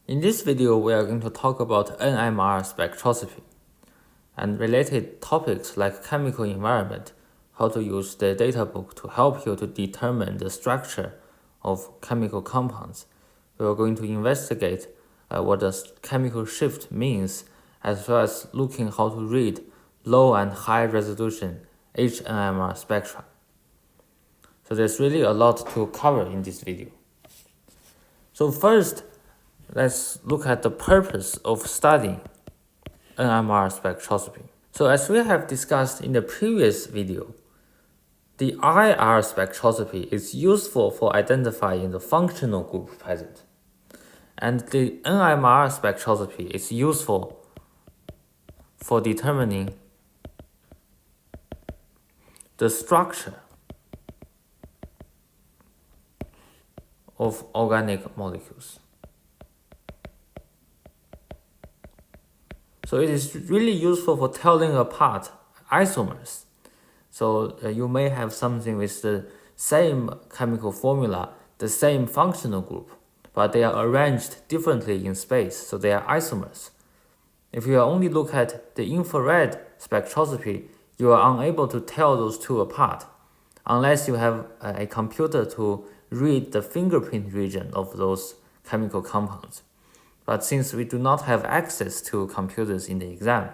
In this video, we are going to talk about NMR spectroscopy and related topics like chemical environment, how to use the data book to help you to determine the structure of chemical compounds. We are going to investigate what does chemical shift means, as well as looking how to read low and high resolution HNMR spectra. So there's really a lot to cover in this video. So first, let's look at the purpose of studying NMR spectroscopy. So as we have discussed in the previous video, the IR spectroscopy is useful for identifying the functional group present. And the NMR spectroscopy is useful for determining the structure of organic molecules. So it is really useful for telling apart isomers. So you may have something with the same chemical formula, the same functional group, but they are arranged differently in space, so they are isomers. If you only look at the infrared spectroscopy, you are unable to tell those two apart, unless you have a computer to read the fingerprint region of those chemical compounds. But since we do not have access to computers in the exam,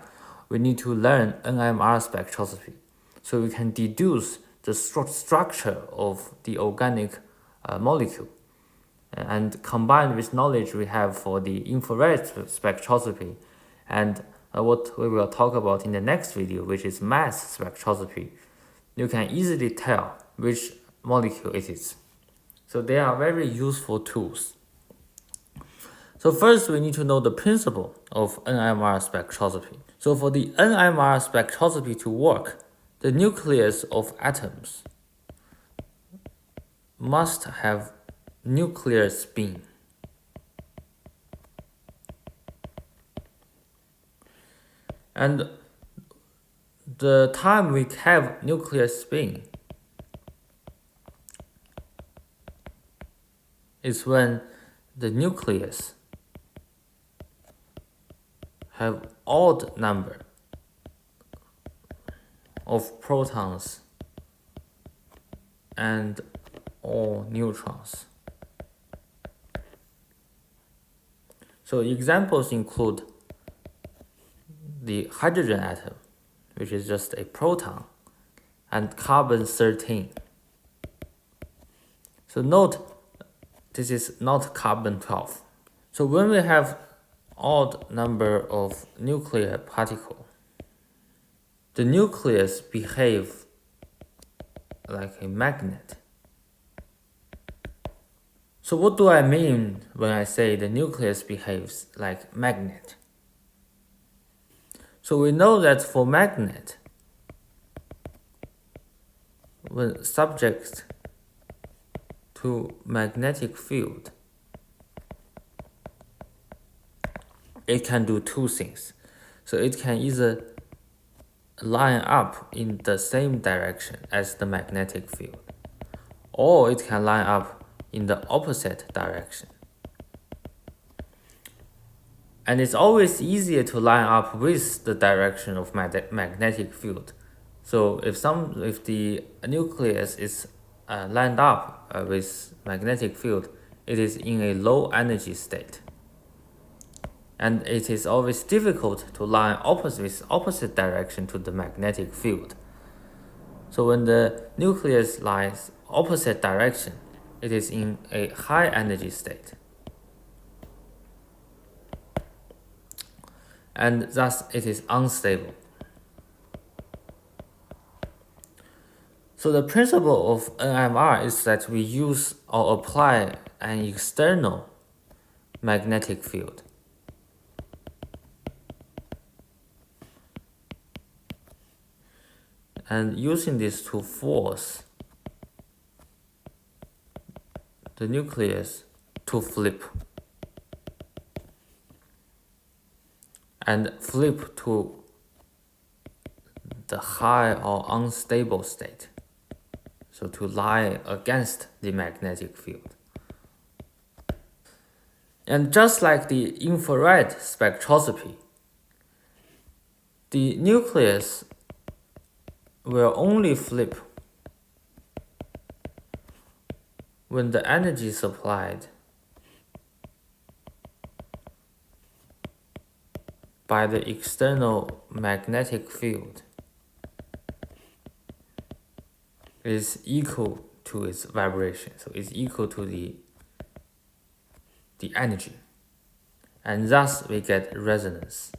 we need to learn NMR spectroscopy so we can deduce the structure of the organic molecule. And combined with knowledge we have for the infrared spectroscopy and what we will talk about in the next video, which is mass spectroscopy, you can easily tell which molecule it is. So they are very useful tools. So first, we need to know the principle of NMR spectroscopy. So for the NMR spectroscopy to work, the nucleus of atoms must have nuclear spin. And the time we have nuclear spin is when the nucleus have odd number of protons and or neutrons. So examples include the hydrogen atom, which is just a proton, and carbon-13. So note, this is not carbon-12. So when we have odd number of nuclear particles, the nucleus behaves like a magnet. So what do I mean when I say the nucleus behaves like magnet? So we know that for magnet, when subject to magnetic field, it can do two things. So it can either line up in the same direction as the magnetic field, or it can line up in the opposite direction. And it's always easier to line up with the direction of magnetic field. So if the nucleus is lined up with magnetic field, it is in a low energy state. And it is always difficult to line opposite direction to the magnetic field. So when the nucleus lies opposite direction, it is in a high energy state. And thus it is unstable. So the principle of NMR is that we use or apply an external magnetic field. And using this to force the nucleus to flip and flip to the high or unstable state, so to lie against the magnetic field. And just like the infrared spectroscopy, the nucleus will only flip when the energy supplied by the external magnetic field is equal to its vibration, so it's equal to the energy, and thus we get resonance.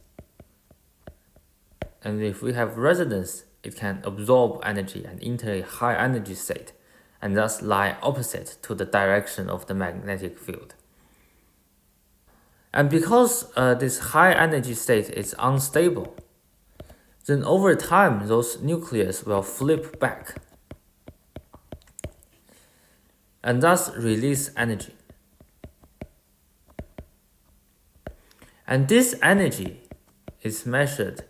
And if we have resonance, it can absorb energy and enter a high energy state, and thus lie opposite to the direction of the magnetic field. And because this high energy state is unstable, then over time those nucleus will flip back and thus release energy. And this energy is measured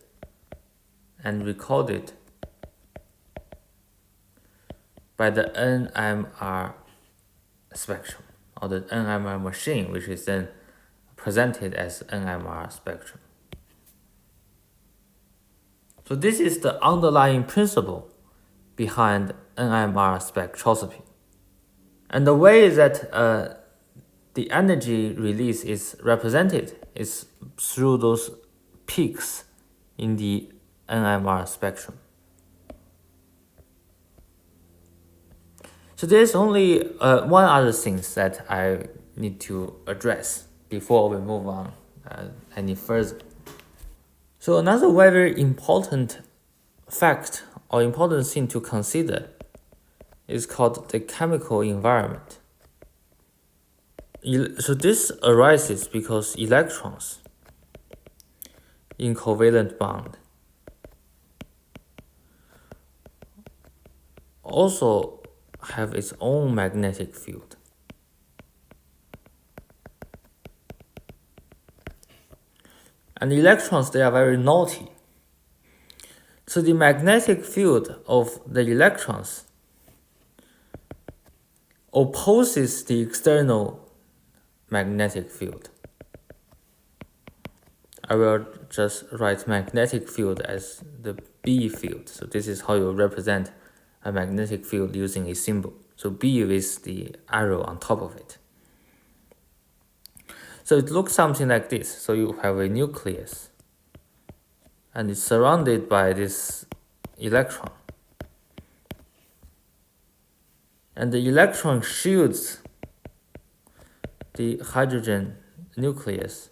and recorded by the NMR spectrum, or the NMR machine, which is then presented as NMR spectrum. So this is the underlying principle behind NMR spectroscopy. And the way that the energy release is represented is through those peaks in the NMR spectrum. So there's only one other thing that I need to address before we move on any further. So another very important fact or important thing to consider is called the chemical environment. So this arises because electrons in covalent bond also have its own magnetic field. And electrons, they are very naughty. So the magnetic field of the electrons opposes the external magnetic field. I will just write magnetic field as the B field. So this is how you represent a magnetic field using a symbol. So B with the arrow on top of it. So it looks something like this. So you have a nucleus and it's surrounded by this electron. And the electron shields the hydrogen nucleus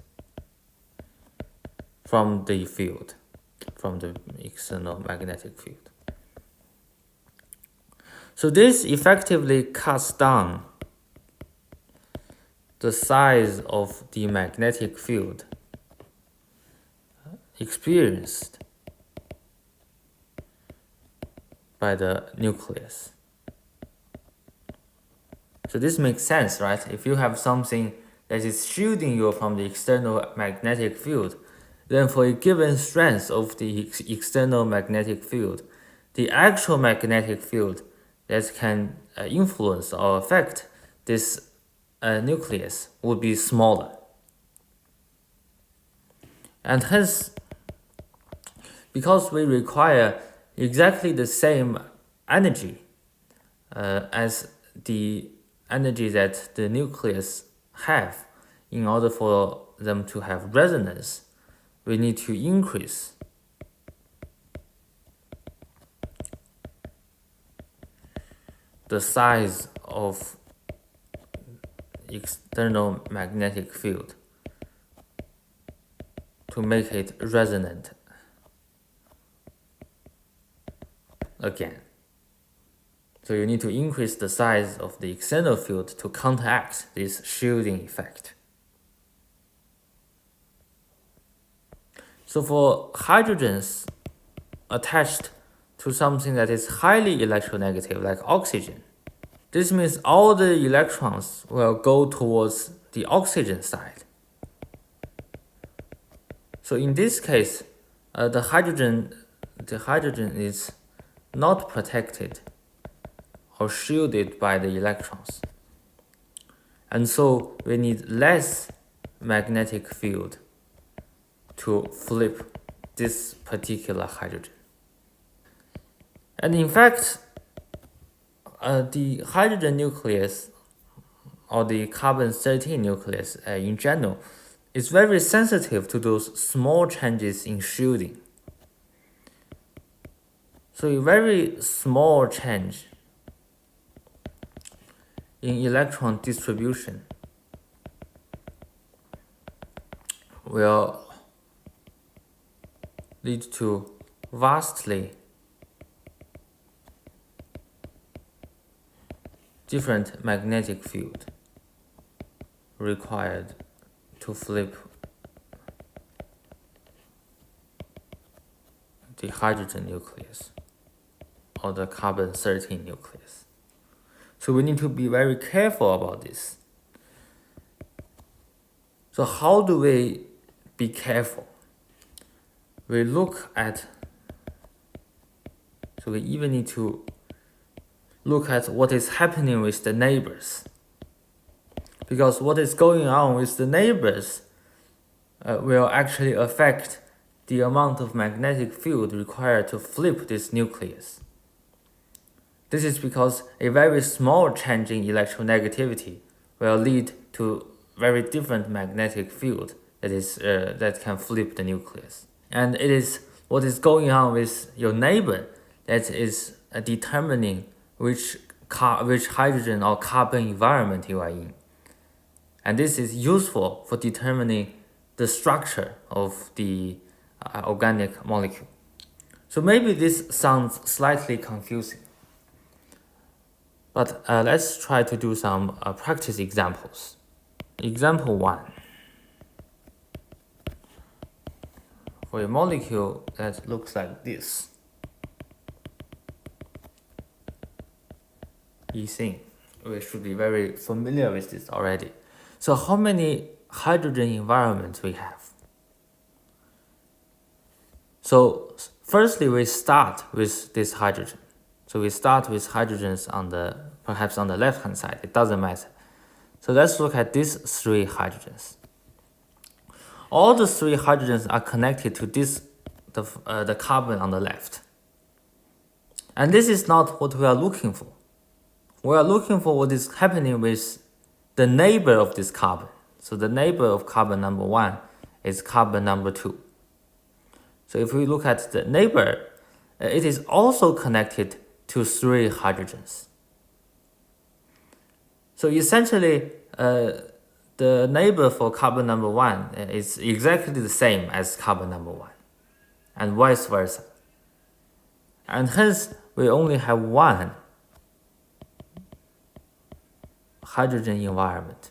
from the field, from the external magnetic field. So this effectively cuts down the size of the magnetic field experienced by the nucleus. So this makes sense, right? If you have something that is shielding you from the external magnetic field, then for a given strength of the external magnetic field, the actual magnetic field that can influence or affect this nucleus would be smaller. And hence, because we require exactly the same energy as the energy that the nucleus have in order for them to have resonance, we need to increase the size of external magnetic field to make it resonant again. So you need to increase the size of the external field to counteract this shielding effect. So for hydrogens attached to something that is highly electronegative, like oxygen, this means all the electrons will go towards the oxygen side. So in this case, the hydrogen is not protected or shielded by the electrons. And so we need less magnetic field to flip this particular hydrogen. And in fact, the hydrogen nucleus or the carbon-13 nucleus in general is very sensitive to those small changes in shielding. So a very small change in electron distribution will lead to vastly different magnetic field required to flip the hydrogen nucleus or the carbon-13 nucleus. So we need to be very careful about this. So how do we be careful? We even need to look at what is happening with the neighbors. Because what is going on with the neighbors will actually affect the amount of magnetic field required to flip this nucleus. This is because a very small change in electronegativity will lead to very different magnetic field that can flip the nucleus. And it is what is going on with your neighbor that is determining which hydrogen or carbon environment you are in. And this is useful for determining the structure of the organic molecule. So maybe this sounds slightly confusing, but let's try to do some practice examples. Example 1. For a molecule that looks like this, ethene. We should be very familiar with this already. So how many hydrogen environments we have? So firstly, we start with this hydrogen. So we start with hydrogens perhaps on the left-hand side. It doesn't matter. So let's look at these 3 hydrogens. All the 3 hydrogens are connected to the carbon on the left. And this is not what we are looking for. We are looking for what is happening with the neighbor of this carbon. So the neighbor of carbon number 1 is carbon number 2. So if we look at the neighbor, it is also connected to 3 hydrogens. So essentially, the neighbor for carbon number 1 is exactly the same as carbon number 1, and vice versa. And hence, we only have 1 hydrogen environment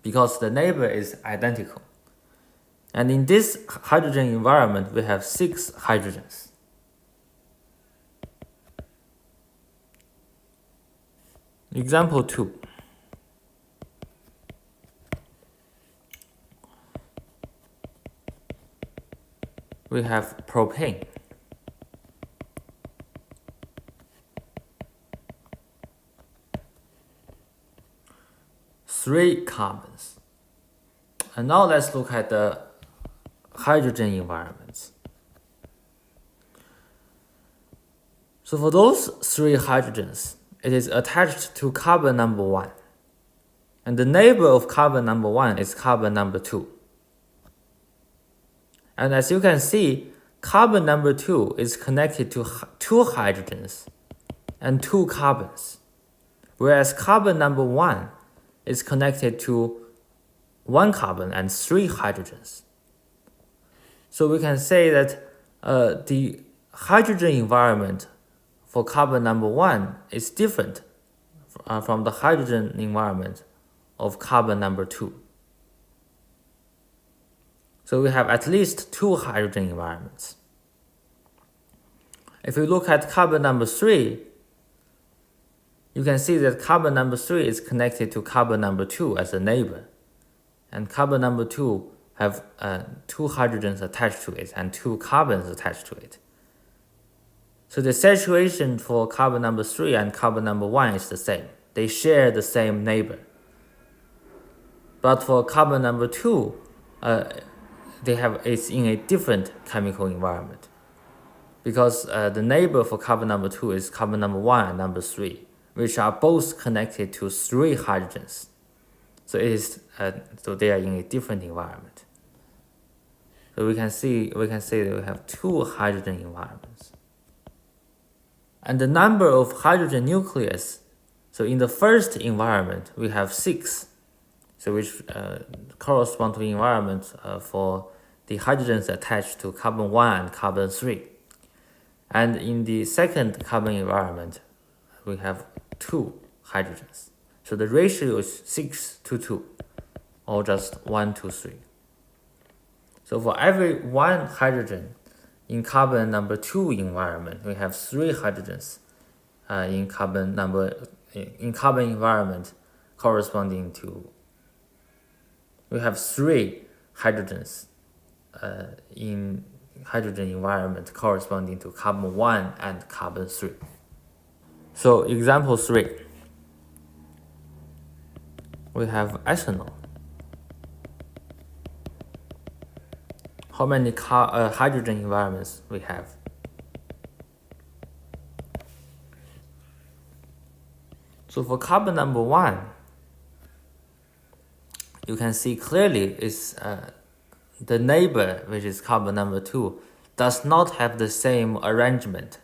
because the neighbor is identical. And in this hydrogen environment, we have 6 hydrogens. Example 2. We have propane. Three carbons. And now let's look at the hydrogen environments. So for those 3 hydrogens, it is attached to carbon number 1. And the neighbor of carbon number 1 is carbon number 2. And as you can see, carbon number 2 is connected to 2 hydrogens and 2 carbons, whereas carbon number 1 is connected to 1 carbon and 3 hydrogens. So we can say that the hydrogen environment for carbon number 1 is different from the hydrogen environment of carbon number 2. So we have at least 2 hydrogen environments. If we look at carbon number 3, you can see that carbon number 3 is connected to carbon number 2 as a neighbor. And carbon number 2 have 2 hydrogens attached to it and 2 carbons attached to it. So the saturation for carbon number 3 and carbon number 1 is the same. They share the same neighbor. But for carbon number 2, it's in a different chemical environment, because the neighbor for carbon number 2 is carbon number 1 and number 3, which are both connected to 3 hydrogens. So so they are in a different environment. So we can say that we have 2 hydrogen environments. And the number of hydrogen nucleus, so in the first environment we have 6, so which correspond to the environment for the hydrogens attached to carbon 1 and carbon 3. And in the second carbon environment, we have 2 hydrogens. So the ratio is 6 to 2, or just 1 to 3. So for every 1 hydrogen in carbon number 2 environment, we have 3 hydrogens in carbon environment corresponding to, we have 3 hydrogens in hydrogen environment corresponding to carbon 1 and carbon 3. So example 3, we have ethanol. How many hydrogen environments we have? So for carbon number 1, you can see clearly is the neighbor, which is carbon number 2, does not have the same arrangement,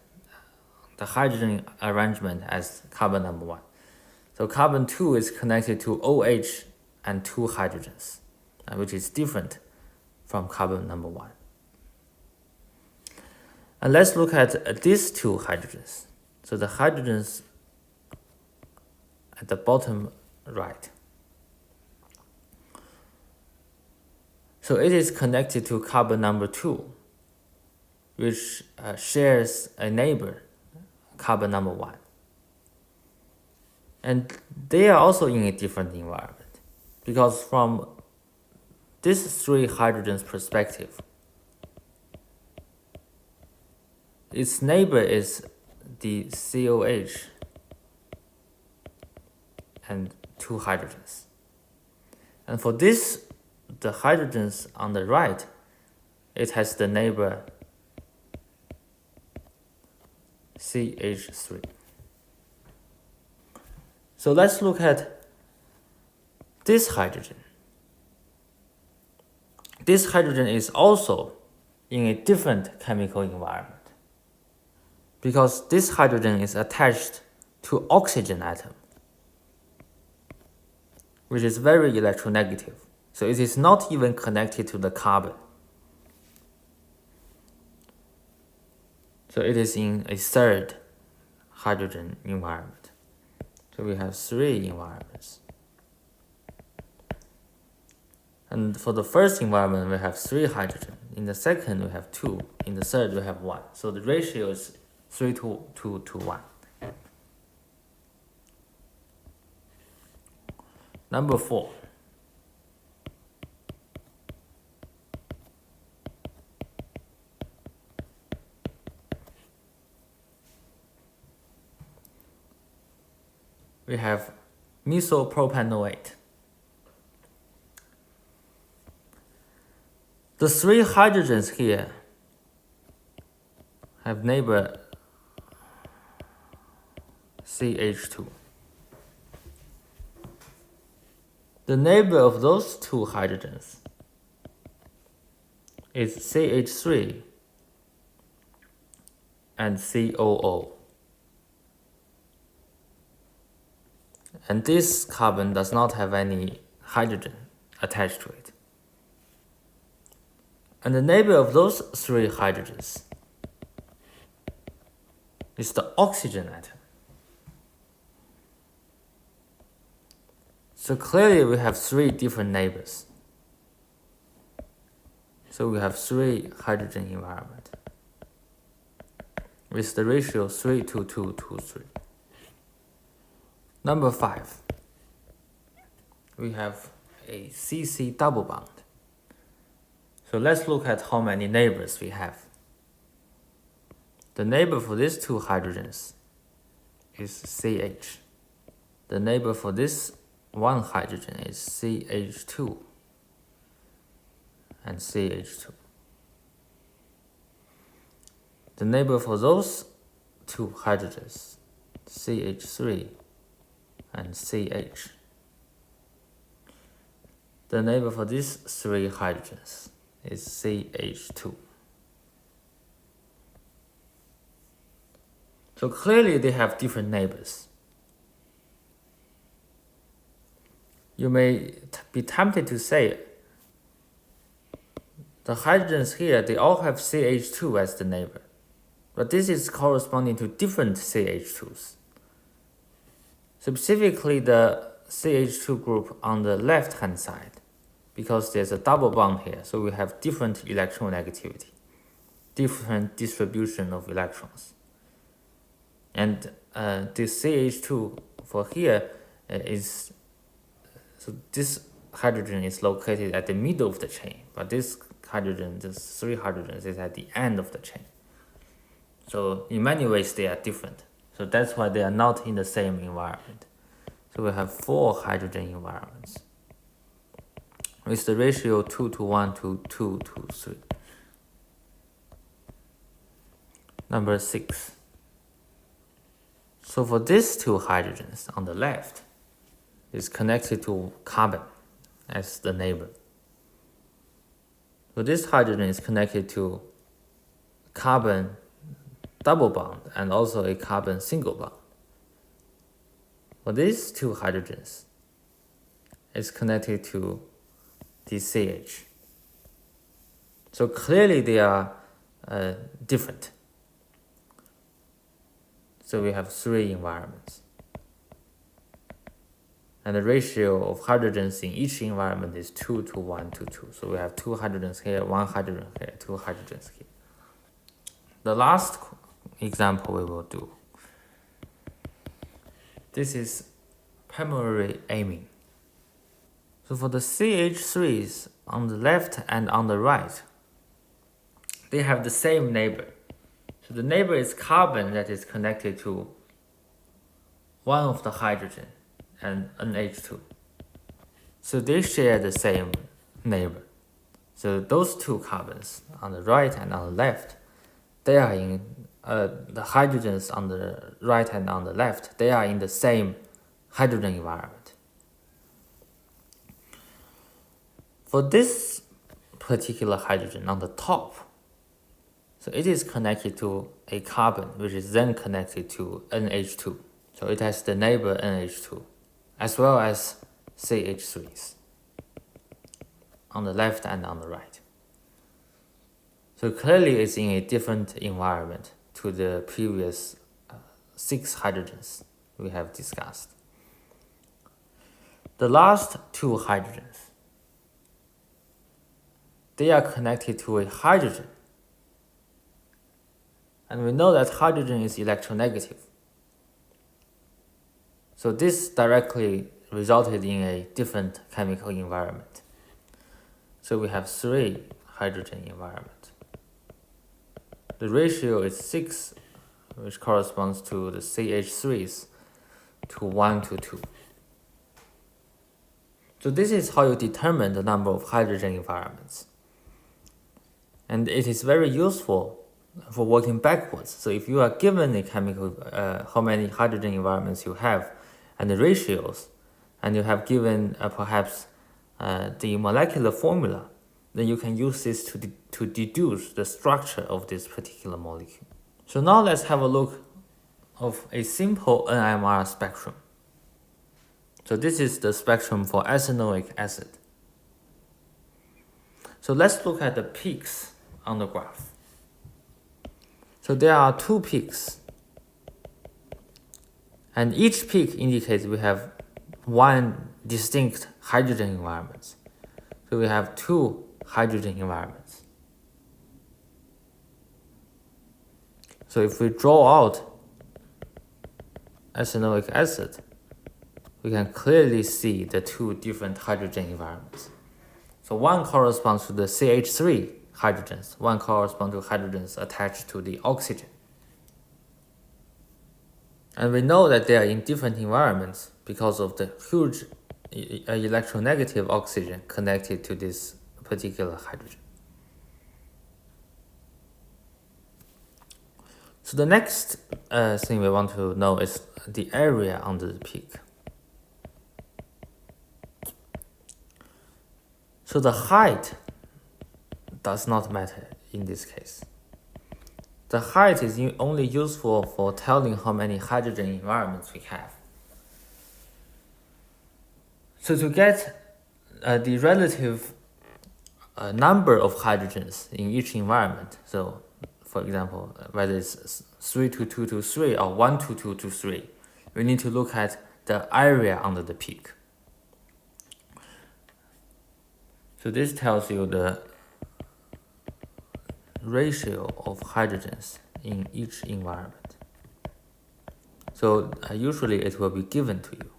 the hydrogen arrangement, as carbon number 1. So carbon 2 is connected to OH and 2 hydrogens, which is different from carbon number 1. And let's look at these 2 hydrogens. So the hydrogens at the bottom right. So it is connected to carbon number 2, which shares a neighbor, carbon number 1. And they are also in a different environment, because from this 3 hydrogens perspective, its neighbor is the COH and 2 hydrogens. And for this, the hydrogens on the right, it has the neighbor CH3. So let's look at this hydrogen. This hydrogen is also in a different chemical environment, because this hydrogen is attached to oxygen atom, which is very electronegative. So it is not even connected to the carbon. So it is in a third hydrogen environment. So we have 3 environments. And for the first environment, we have 3 hydrogen. In the second, we have 2. In the third, we have 1. So the ratio is 3 to 1. Number 4. We have methyl propanoate. The 3 hydrogens here have neighbor CH2. The neighbor of those 2 hydrogens is CH3 and COO. And this carbon does not have any hydrogen attached to it. And the neighbor of those 3 hydrogens is the oxygen atom. So clearly we have 3 different neighbors. So we have 3 hydrogen environment with the ratio 3 to 2 to 3. Number 5, we have a CC double bond. So let's look at how many neighbors we have. The neighbor for these 2 hydrogens is CH. The neighbor for this one hydrogen is CH2 and CH2. The neighbor for those two hydrogens, CH3 and CH. The neighbor for these three hydrogens is CH2. So clearly they have different neighbors. You may be tempted to say the hydrogens here, they all have CH2 as the neighbor, but this is corresponding to different CH2s. Specifically the CH2 group on the left-hand side, because there's a double bond here, so we have different electronegativity, different distribution of electrons. And this CH2 for here is, so this hydrogen is located at the middle of the chain, but this hydrogen, this three hydrogens, is at the end of the chain. So in many ways they are different. So that's why they are not in the same environment. So we have four hydrogen environments with the ratio 2 to 1 to 2 to 3. Number 6. So for these two hydrogens on the left, is connected to carbon as the neighbor. So this hydrogen is connected to carbon double bond and also a carbon single bond. For these two hydrogens, it's connected to the CH. So clearly they are different. So we have three environments. And the ratio of hydrogens in each environment is 2 to 1 to 2. So we have two hydrogens here, one hydrogen here, two hydrogens here. The last example we will do. This is primary amine. So for the CH3s on the left and on the right, they have the same neighbor. So the neighbor is carbon that is connected to one of the hydrogen and NH2. So they share the same neighbor. So those two carbons on the right and on the left, they are in the hydrogens on the right and on the left, they are in the same hydrogen environment. For this particular hydrogen on the top, so it is connected to a carbon, which is then connected to NH2. So it has the neighbor NH2, as well as CH3s on the left and on the right. So clearly it's in a different environment to the previous 6 hydrogens we have discussed. The last two hydrogens, they are connected to a hydrogen. And we know that hydrogen is electronegative. So this directly resulted in a different chemical environment. So we have 3 hydrogen environments. The ratio is 6, which corresponds to the CH3s to 1 to 2. So this is how you determine the number of hydrogen environments. And it is very useful for working backwards. So if you are given a chemical, how many hydrogen environments you have and the ratios, and you have given perhaps the molecular formula, then you can use this to deduce the structure of this particular molecule. So now let's have a look of a simple NMR spectrum. So this is the spectrum for ethanoic acid. So let's look at the peaks on the graph. So there are 2 peaks, and each peak indicates we have 1 distinct hydrogen environment. So we have 2 hydrogen environments. So if we draw out ethanoic acid, we can clearly see the 2 different hydrogen environments. So one corresponds to the CH3 hydrogens, one corresponds to hydrogens attached to the oxygen. And we know that they are in different environments because of the huge electronegative oxygen connected to this particular hydrogen. So the next thing we want to know is the area under the peak. So the height does not matter in this case. The height is only useful for telling how many hydrogen environments we have. So to get the relative number of hydrogens in each environment, so for example, whether it's 32223 or 12223, we need to look at the area under the peak. So this tells you the ratio of hydrogens in each environment. So usually it will be given to you.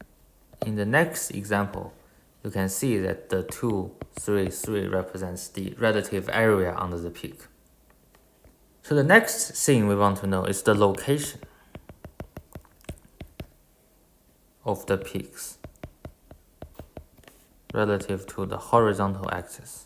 In the next example, you can see that the 2, 3, 3 represents the relative area under the peak. So the next thing we want to know is the location of the peaks relative to the horizontal axis.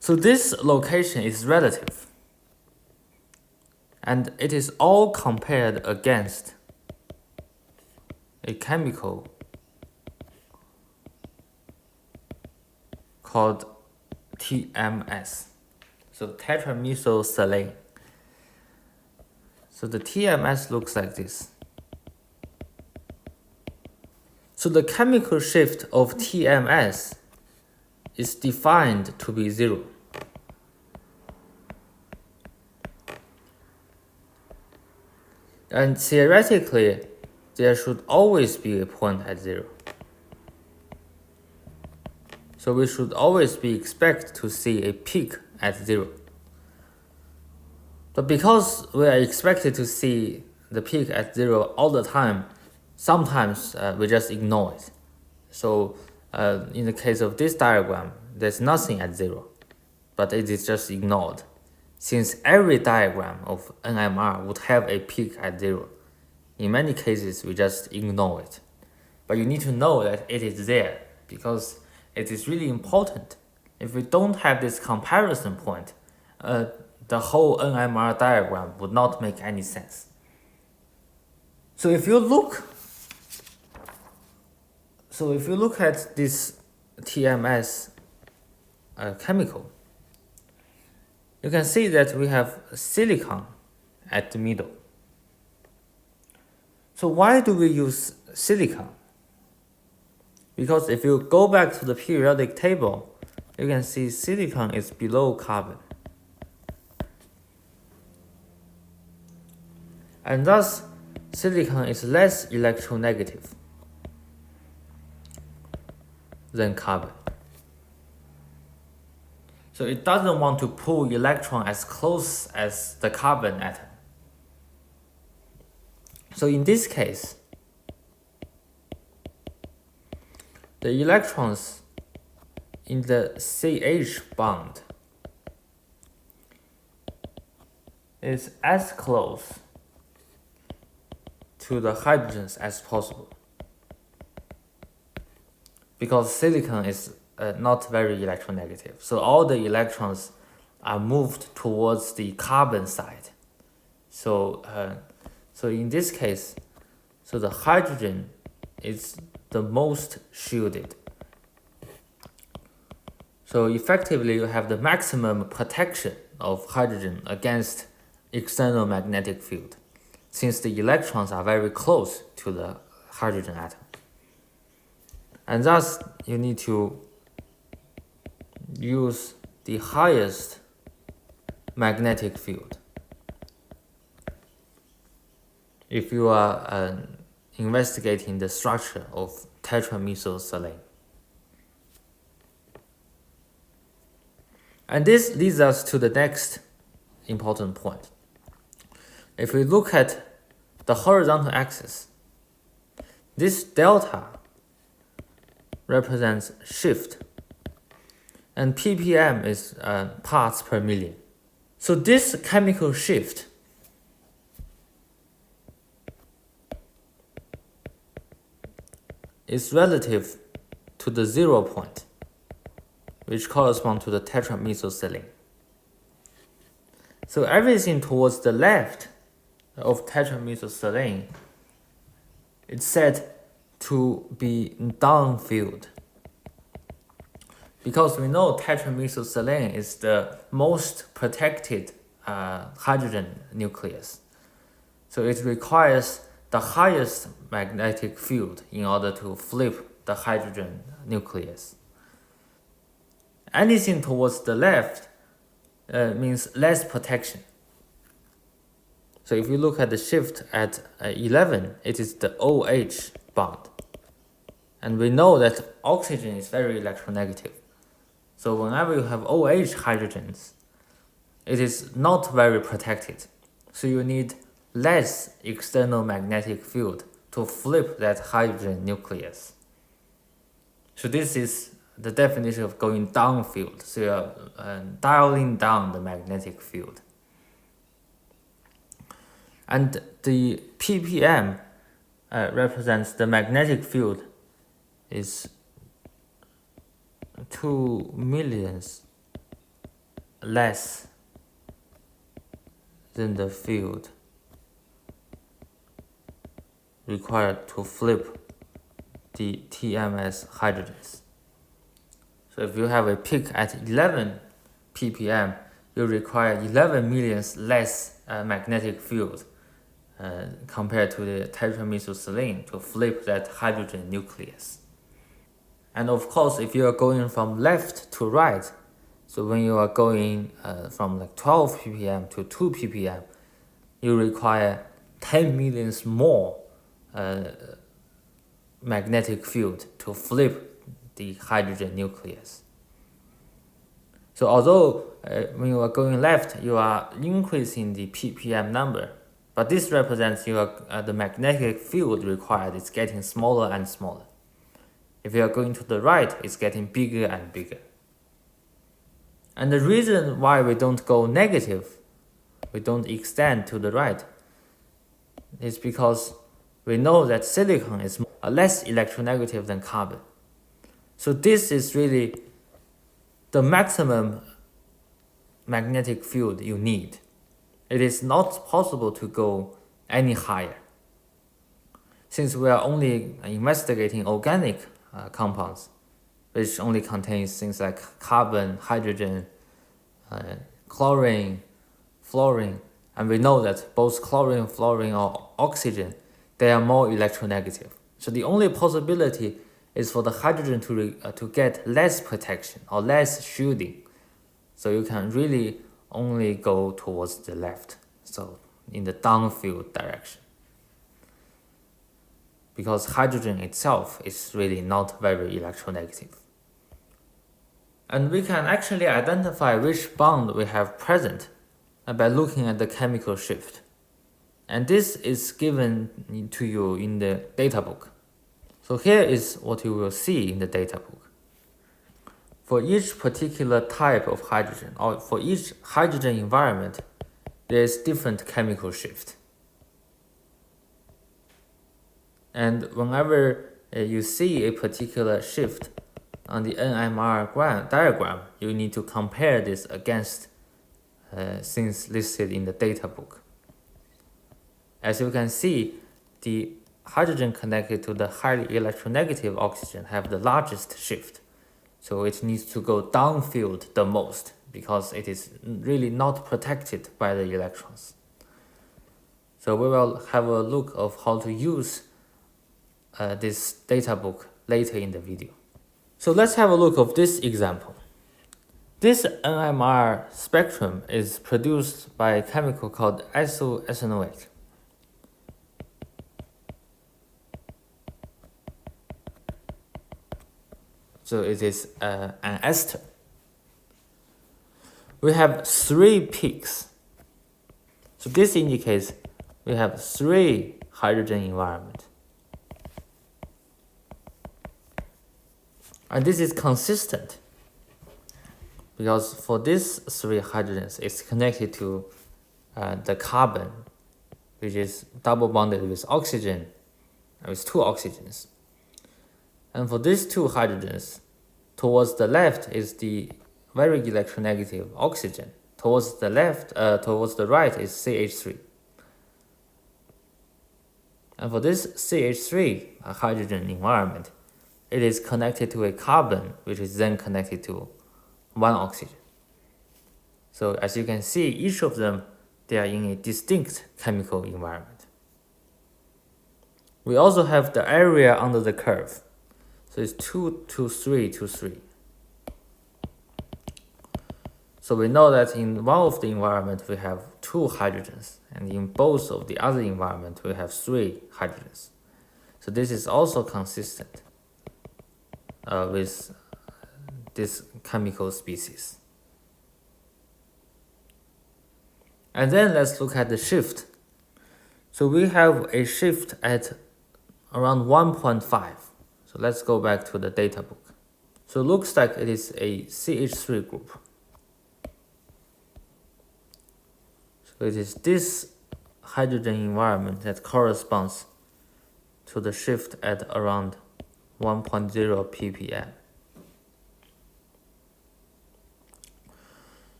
So this location is relative, and it is all compared against a chemical called TMS, so tetramethylsilane. So the TMS looks like this. So the chemical shift of TMS is defined to be 0. And theoretically, there should always be a point at 0. So we should always be expect to see a peak at 0. But because we are expected to see the peak at 0 all the time, sometimes we just ignore it. So in the case of this diagram, there's nothing at 0, but it is just ignored, since every diagram of NMR would have a peak at 0. In many cases, we just ignore it. But you need to know that it is there, because it is really important. If we don't have this comparison point, the whole NMR diagram would not make any sense. So if you look at this TMS chemical, you can see that we have silicon at the middle. So why do we use silicon? Because if you go back to the periodic table, you can see silicon is below carbon. And thus, silicon is less electronegative than carbon. So it doesn't want to pull electron as close as the carbon atom. So in this case, the electrons in the CH bond is as close to the hydrogens as possible, because silicon is not very electronegative. So all the electrons are moved towards the carbon side. So in this case, so the hydrogen is the most shielded. So effectively, you have the maximum protection of hydrogen against external magnetic field, since the electrons are very close to the hydrogen atom. And thus, you need to use the highest magnetic field if you are investigating the structure of tetramethylsilane. And this leads us to the next important point. If we look at the horizontal axis, this delta represents shift, and ppm is parts per million. So this chemical shift is relative to the 0 point, which corresponds to the tetramethylsilane. So everything towards the left of tetramethylsilane is said to be downfield, because we know tetramethylsilane is the most protected hydrogen nucleus. So it requires the highest magnetic field in order to flip the hydrogen nucleus. Anything towards the left means less protection. So if you look at the shift at 11, it is the OH bond. And we know that oxygen is very electronegative. So whenever you have OH hydrogens, it is not very protected. So you need less external magnetic field to flip that hydrogen nucleus. So this is the definition of going downfield. So you're dialing down the magnetic field. And the ppm represents the magnetic field is 2 millionths less than the field required to flip the TMS hydrogens. So if you have a peak at 11 ppm, you require 11 millionths less magnetic field compared to the tetramethylsilane to flip that hydrogen nucleus. And of course, if you are going from left to right, so when you are going from like 12 ppm to 2 ppm, you require 10 millionths more magnetic field to flip the hydrogen nucleus. So although when you are going left, you are increasing the ppm number, but this represents the magnetic field required is getting smaller and smaller. If you are going to the right, it's getting bigger and bigger. And the reason why we don't go negative, we don't extend to the right, is because we know that silicon is less electronegative than carbon. So this is really the maximum magnetic field you need. It is not possible to go any higher. Since we are only investigating organic compounds, which only contains things like carbon, hydrogen, chlorine, fluorine, and we know that both chlorine, fluorine, or oxygen, they are more electronegative. So the only possibility is for the hydrogen to get less protection or less shielding. So you can really only go towards the left, so in the downfield direction. Because hydrogen itself is really not very electronegative. And we can actually identify which bond we have present by looking at the chemical shift. And this is given to you in the data book. So here is what you will see in the data book. For each particular type of hydrogen, or for each hydrogen environment, there is different chemical shift. And whenever you see a particular shift on the NMR diagram, you need to compare this against things listed in the data book. As you can see, the hydrogen connected to the highly electronegative oxygen have the largest shift. So it needs to go downfield the most because it is really not protected by the electrons. So we will have a look of how to use this data book later in the video. So let's have a look of this example. This NMR spectrum is produced by a chemical called isoethanoate. So it is an ester. We have 3 peaks. So this indicates we have 3 hydrogen environments. And this is consistent. because for these 3 hydrogens, it's connected to the carbon, which is double bonded with oxygen, with 2 oxygens. And for these 2 hydrogens, towards the left is the very electronegative oxygen. Towards the right is CH3. And for this CH3 hydrogen environment, it is connected to a carbon, which is then connected to 1 oxygen. So as you can see, each of them, they are in a distinct chemical environment. We also have the area under the curve. So it's 2, 2, 3, 2, 3. So we know that in one of the environment we have 2 hydrogens, and in both of the other environment we have 3 hydrogens. So this is also consistent with this chemical species. And then let's look at the shift. So we have a shift at around 1.5. So let's go back to the data book. So it looks like it is a CH3 group. So it is this hydrogen environment that corresponds to the shift at around 1.0 ppm.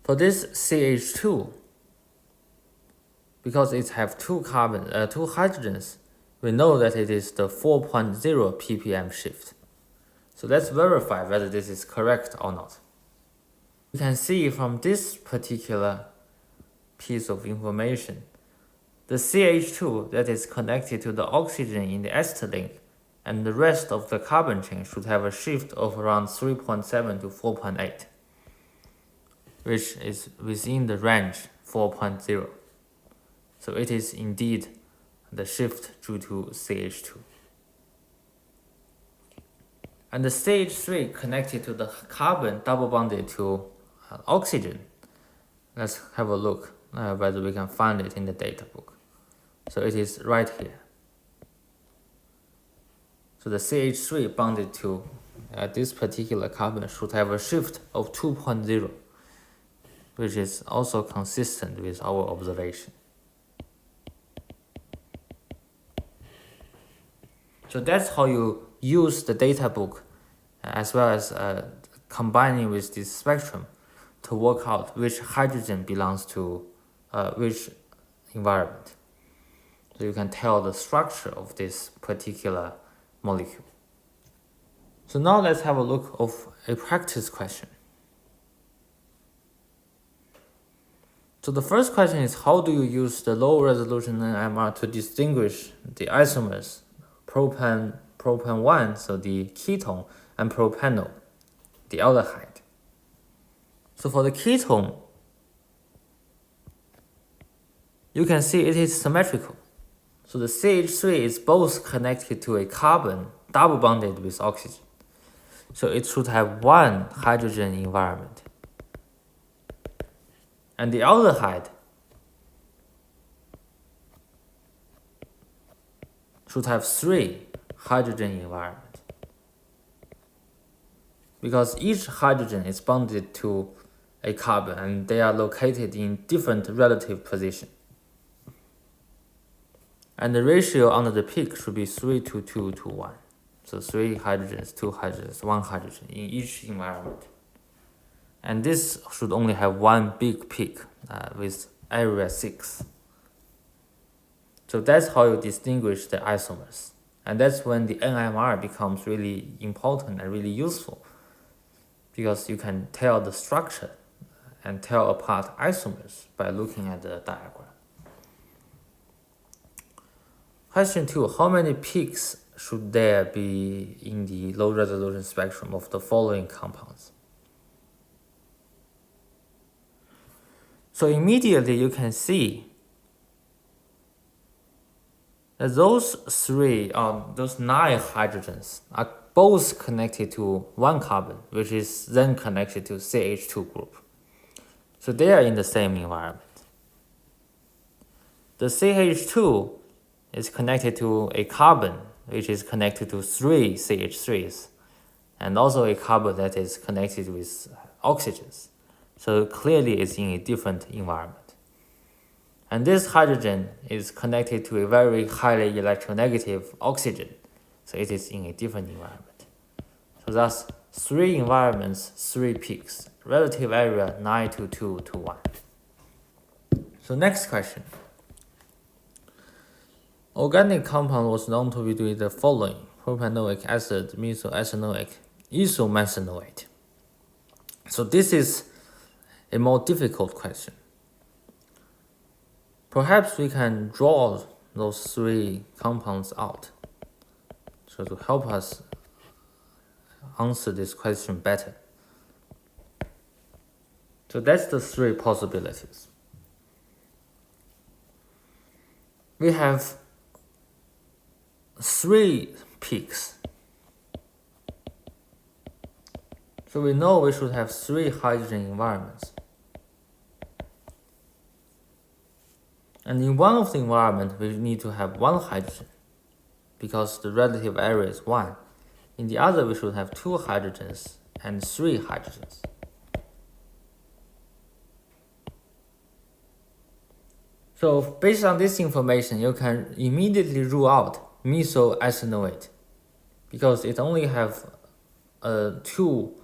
For this CH2, because it has 2 hydrogens, we know that it is the 4.0 ppm shift. So let's verify whether this is correct or not. You can see from this particular piece of information, the CH2 that is connected to the oxygen in the ester link and the rest of the carbon chain should have a shift of around 3.7 to 4.8, which is within the range 4.0. So it is indeed the shift due to CH2. And the CH3 connected to the carbon double bonded to oxygen. Let's have a look whether we can find it in the data book. So it is right here. So the CH3 bonded to this particular carbon should have a shift of 2.0, which is also consistent with our observation. So that's how you use the data book as well as combining with this spectrum to work out which hydrogen belongs to which environment. So you can tell the structure of this particular molecule. So now let's have a look of a practice question. So the first question is, how do you use the low resolution NMR to distinguish the isomers propan-1, so the ketone, and propanoate, the aldehyde? So for the ketone, you can see it is symmetrical. So the CH3 is both connected to a carbon double bonded with oxygen. So it should have 1 hydrogen environment. And the aldehyde should have 3 hydrogen environments, because each hydrogen is bonded to a carbon and they are located in different relative positions. And the ratio under the peak should be 3 to 2 to 1. So 3 hydrogens, 2 hydrogens, 1 hydrogen in each environment. And this should only have 1 big peak with area 6. So that's how you distinguish the isomers. And that's when the NMR becomes really important and really useful, because you can tell the structure and tell apart isomers by looking at the diagram. Question 2, how many peaks should there be in the low resolution spectrum of the following compounds? So immediately you can see that those 9 hydrogens are both connected to 1 carbon, which is then connected to CH2 group. So they are in the same environment. The CH2 is connected to a carbon, which is connected to 3 CH3s, and also a carbon that is connected with oxygens. So clearly it's in a different environment. And this hydrogen is connected to a very highly electronegative oxygen. So it is in a different environment. So that's 3 environments, 3 peaks. Relative area 9 to 2 to 1. So next question. Organic compound was known to be doing the following: propanoic acid, methyl ethanoic, isomethanoate. So this is a more difficult question. Perhaps we can draw those 3 compounds out so to help us answer this question better. So that's the 3 possibilities. We have 3 peaks. So we know we should have 3 hydrogen environments. And in one of the environments, we need to have 1 hydrogen because the relative area is 1. In the other, we should have 2 hydrogens and 3 hydrogens. So based on this information, you can immediately rule out methyl ethanoate because it only have 2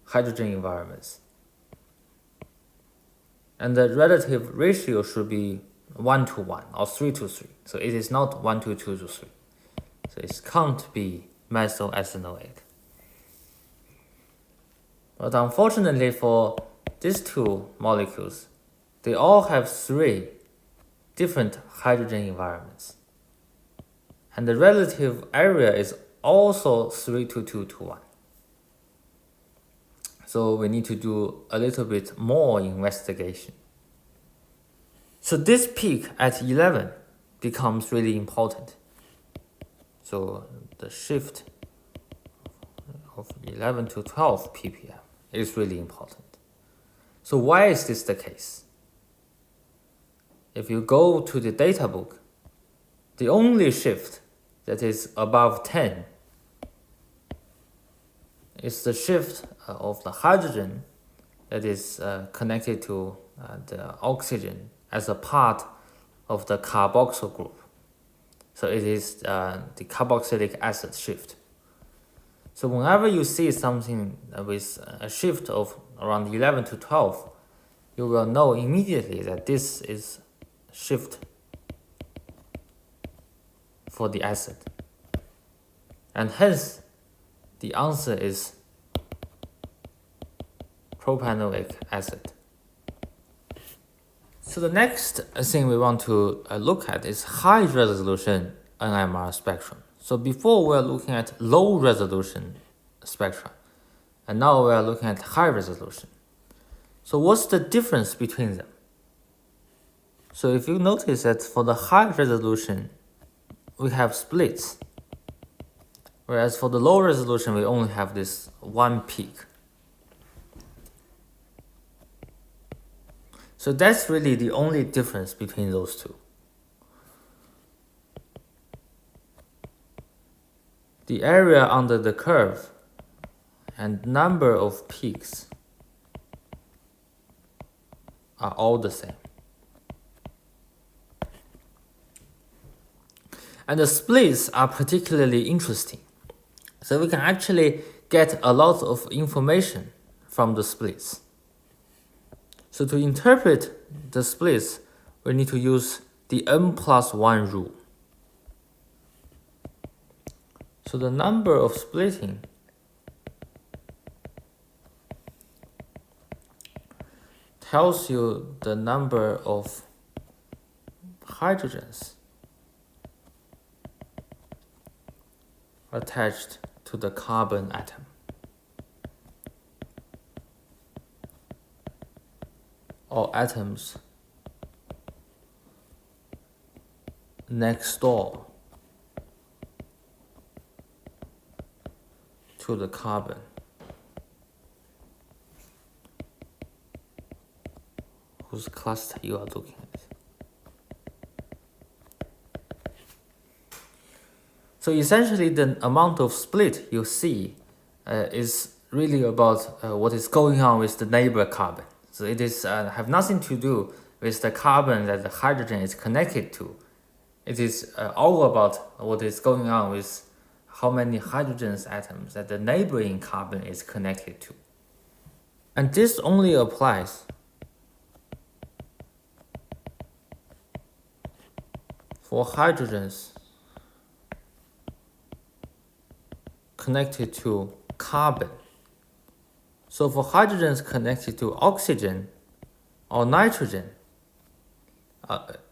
hydrogen environments. And the relative ratio should be 1 to 1 or 3 to 3. So it is not 1 to 2 to 3. So it can't be methyl ethanoate. But unfortunately for these 2 molecules, they all have 3 different hydrogen environments. And the relative area is also 3 to 2 to 1. So we need to do a little bit more investigation. So this peak at 11 becomes really important. So the shift of 11 to 12 ppm is really important. So why is this the case? If you go to the data book, the only shift that is above 10 is the shift of the hydrogen that is connected to the oxygen as a part of the carboxyl group. So it is the carboxylic acid shift. So whenever you see something with a shift of around 11 to 12, you will know immediately that this is shift for the acid. And hence, the answer is propanoic acid. So the next thing we want to look at is high resolution NMR spectrum. So before we are looking at low resolution spectra, and now we are looking at high resolution. So what's the difference between them? So if you notice that for the high resolution, we have splits, whereas for the low resolution, we only have this 1 peak. So that's really the only difference between those 2. The area under the curve and number of peaks are all the same. And the splits are particularly interesting. So we can actually get a lot of information from the splits. So to interpret the splits, we need to use the n+1 rule. So the number of splitting tells you the number of hydrogens attached to the carbon atom. Or atoms next door to the carbon. Whose cluster you are looking at. So essentially the amount of split you see is really about what is going on with the neighbor carbon. So it is have nothing to do with the carbon that the hydrogen is connected to. It is all about what is going on with how many hydrogen atoms that the neighboring carbon is connected to. And this only applies for hydrogens connected to carbon. So for hydrogens connected to oxygen or nitrogen,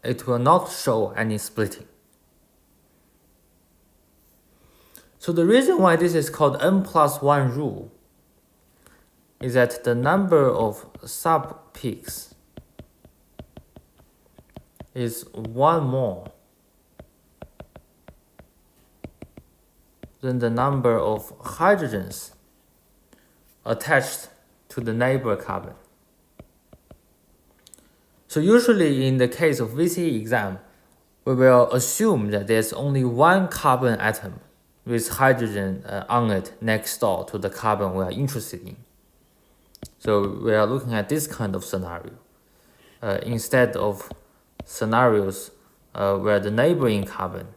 it will not show any splitting. So the reason why this is called N+1 rule is that the number of sub-peaks is one more than the number of hydrogens attached to the neighbor carbon. So usually in the case of VCE exam, we will assume that there's only one carbon atom with hydrogen on it next door to the carbon we are interested in. So we are looking at this kind of scenario instead of scenarios where the neighboring carbon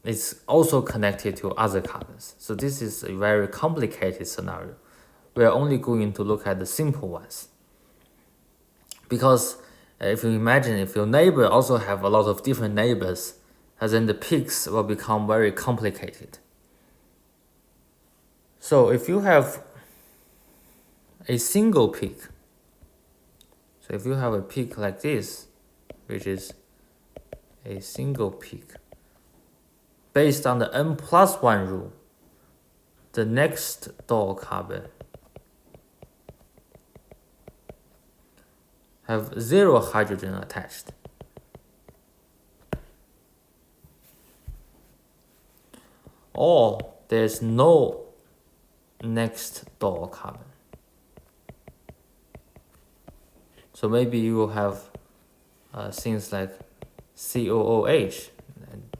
is also connected to other carbons. So this is a very complicated scenario. We are only going to look at the simple ones. Because if you imagine if your neighbor also have a lot of different neighbors, then the peaks will become very complicated. So if you have a single peak, so if you have a peak like this, which is a single peak, based on the N+1 rule, the next door carbon have 0 hydrogen attached. Or there's no next door carbon. So maybe you will have things like COOH.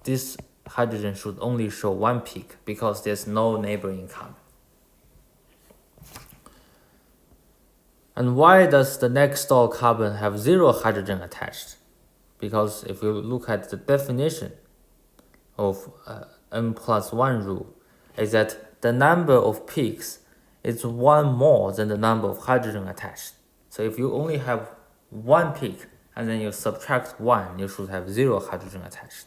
This hydrogen should only show one peak because there's no neighboring carbon. And why does the next door carbon have 0 hydrogen attached? Because if you look at the definition of N+1 rule, is that the number of peaks is one more than the number of hydrogen attached. So if you only have one peak and then you subtract 1, you should have 0 hydrogen attached.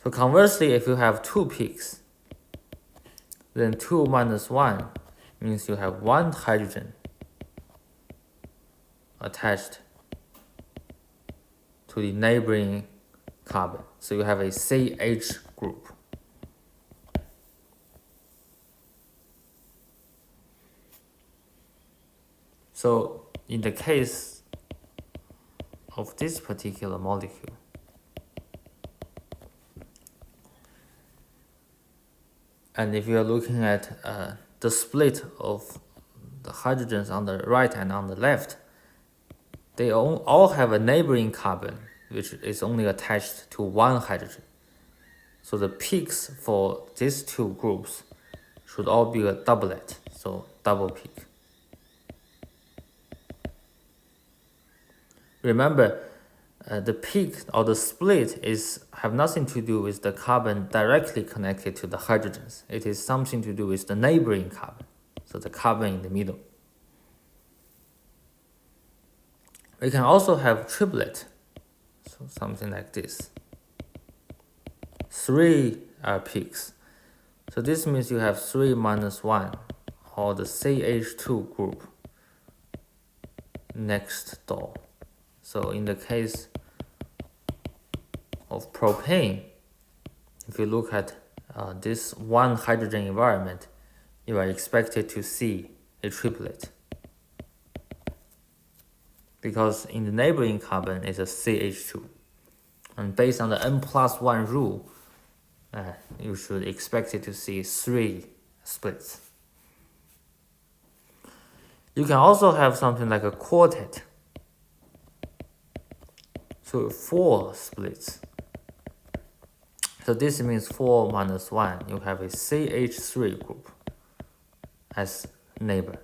So conversely, if you have 2 peaks, then 2 minus 1 means you have 1 hydrogen attached to the neighboring carbon. So you have a CH group. So in the case of this particular molecule, and if you are looking at the split of the hydrogens on the right and on the left, they all have a neighboring carbon which is only attached to 1 hydrogen. So the peaks for these 2 groups should all be a doublet, so double peak. Remember, the peak or the split have nothing to do with the carbon directly connected to the hydrogens. It is something to do with the neighboring carbon, so the carbon in the middle. We can also have triplet, so something like this. 3 peaks. So this means you have 3 minus 1, or the CH2 group next door. So in the case of propane, if you look at this 1 hydrogen environment, you are expected to see a triplet, because in the neighboring carbon is a CH2. And based on the N+1 rule, you should expect it to see 3 splits. You can also have something like a quartet. So 4 splits. So this means 4 minus 1, you have a CH3 group as neighbor.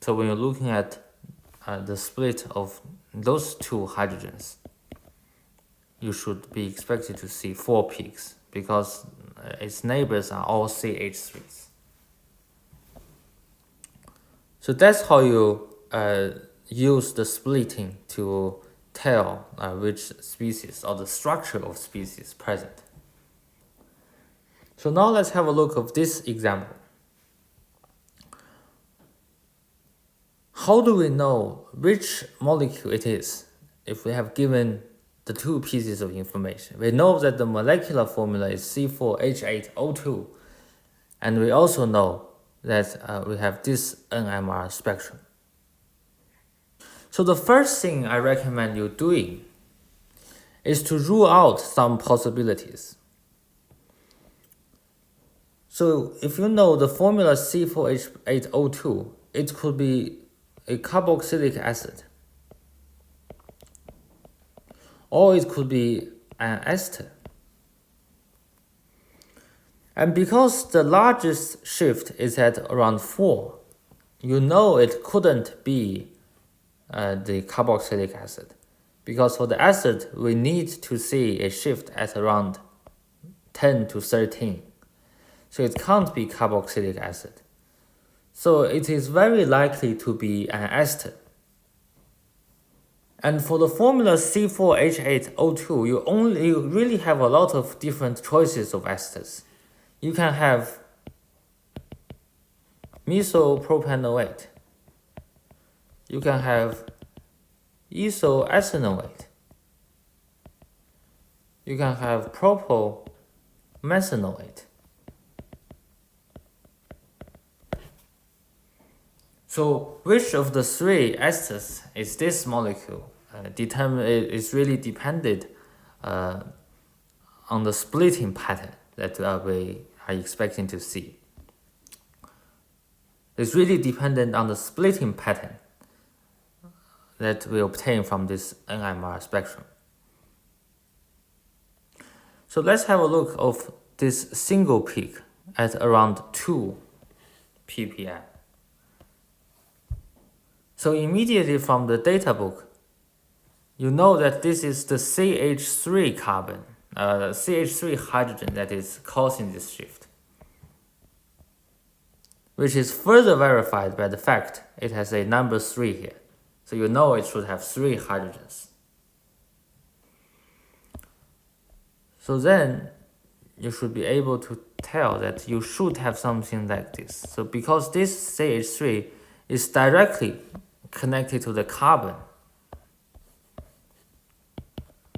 So when you're looking at the split of those two hydrogens, you should be expected to see 4 peaks because its neighbors are all CH3s. So that's how you use the splitting to tell which species or the structure of species present. So now let's have a look at this example. How do we know which molecule it is if we have given the 2 pieces of information? We know that the molecular formula is C4H8O2, and we also know that we have this NMR spectrum. So the first thing I recommend you doing is to rule out some possibilities. So if you know the formula C4H8O2, it could be a carboxylic acid, or it could be an ester. And because the largest shift is at around 4, you know it couldn't be the carboxylic acid, because for the acid we need to see a shift at around 10 to 13. So it can't be carboxylic acid. So it is very likely to be an ester. And for the formula C4H8O2, you really have a lot of different choices of esters. You can have methyl propanoate. You can have ethyl ethanoate. You can have propyl methynoate. So which of the 3 esters is this molecule? Is really dependent on the splitting pattern that we are expecting to see. It's really dependent on the splitting pattern that we obtain from this NMR spectrum. So let's have a look of this single peak at around 2 ppm. So immediately from the data book, you know that this is the CH3 carbon, CH3 hydrogen that is causing this shift, which is further verified by the fact it has a number 3 here. So you know it should have 3 hydrogens. So then you should be able to tell that you should have something like this. So because this CH3 is directly connected to the carbon,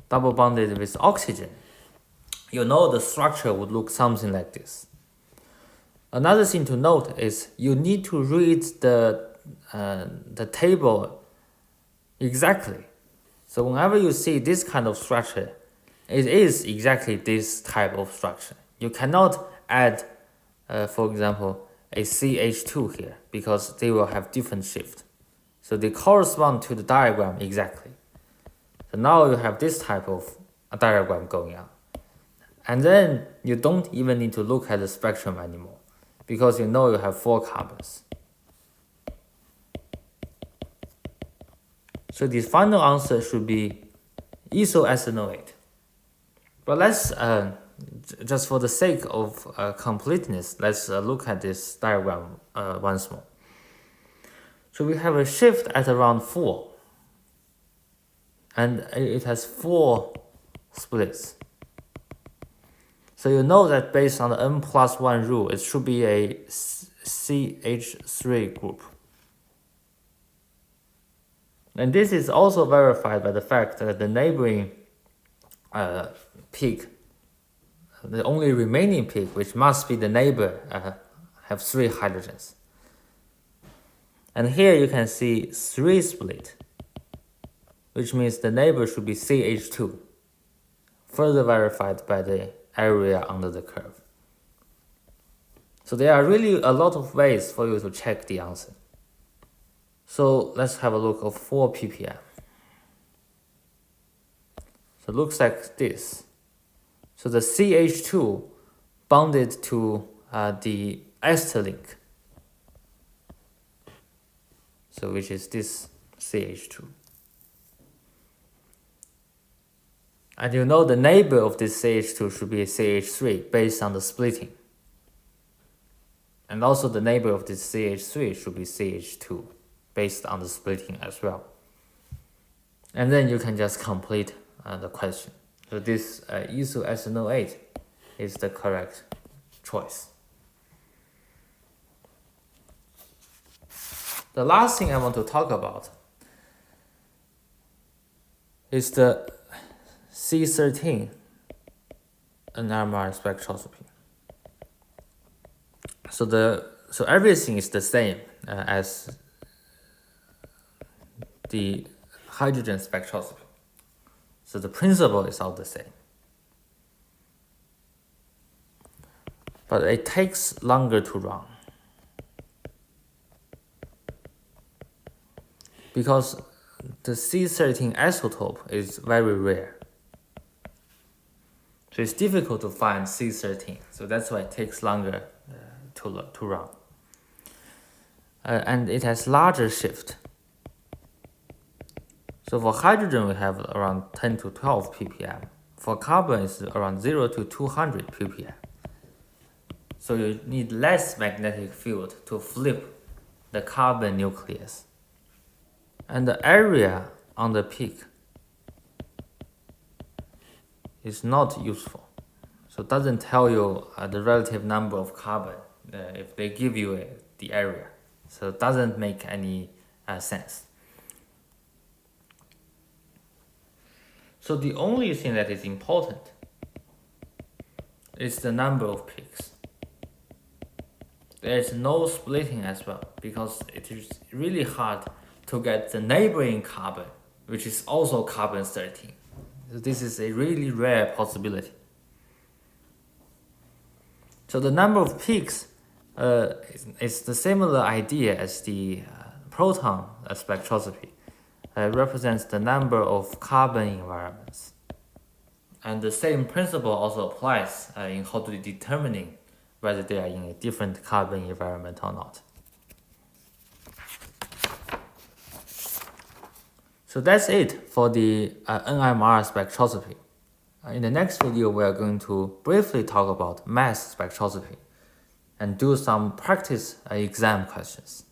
double bonded with oxygen, you know the structure would look something like this. Another thing to note is you need to read the table exactly. So whenever you see this kind of structure, it is exactly this type of structure. You cannot add, for example, a CH2 here because they will have different shift. So they correspond to the diagram exactly. So now you have this type of a diagram going on. And then you don't even need to look at the spectrum anymore because you know you have 4 carbons. So the final answer should be ethyl ethanoate. But let's, just for the sake of completeness, let's look at this diagram once more. So we have a shift at around 4. And it has 4 splits. So you know that based on the n+1 rule, it should be a CH3 group. And this is also verified by the fact that the neighboring peak, the only remaining peak, which must be the neighbor, have 3 hydrogens. And here you can see 3 split, which means the neighbor should be CH2, further verified by the area under the curve. So there are really a lot of ways for you to check the answer. So let's have a look of 4 ppm. So it looks like this. So the CH2 bonded to the ester link. So which is this CH2. And you know the neighbor of this CH2 should be a CH3 based on the splitting. And also the neighbor of this CH3 should be CH2 based on the splitting as well. And then you can just complete the question. So this isoethanoate is the correct choice. The last thing I want to talk about is the C13 NMR spectroscopy. So everything is the same as the hydrogen spectroscopy. So the principle is all the same. But it takes longer to run. Because the C13 isotope is very rare. So it's difficult to find C13. So that's why it takes longer to run. And it has larger shift. So for hydrogen, we have around 10 to 12 ppm. For carbon, it's around 0 to 200 ppm. So you need less magnetic field to flip the carbon nucleus. And the area on the peak is not useful. So it doesn't tell you the relative number of carbon if they give you the area. So it doesn't make any sense. So the only thing that is important is the number of peaks. There is no splitting as well because it is really hard to get the neighboring carbon, which is also carbon 13. So this is a really rare possibility. So the number of peaks is the similar idea as the proton spectroscopy. It represents the number of carbon environments. And the same principle also applies in how to determining whether they are in a different carbon environment or not. So that's it for the NMR spectroscopy. In the next video, we are going to briefly talk about mass spectroscopy and do some practice exam questions.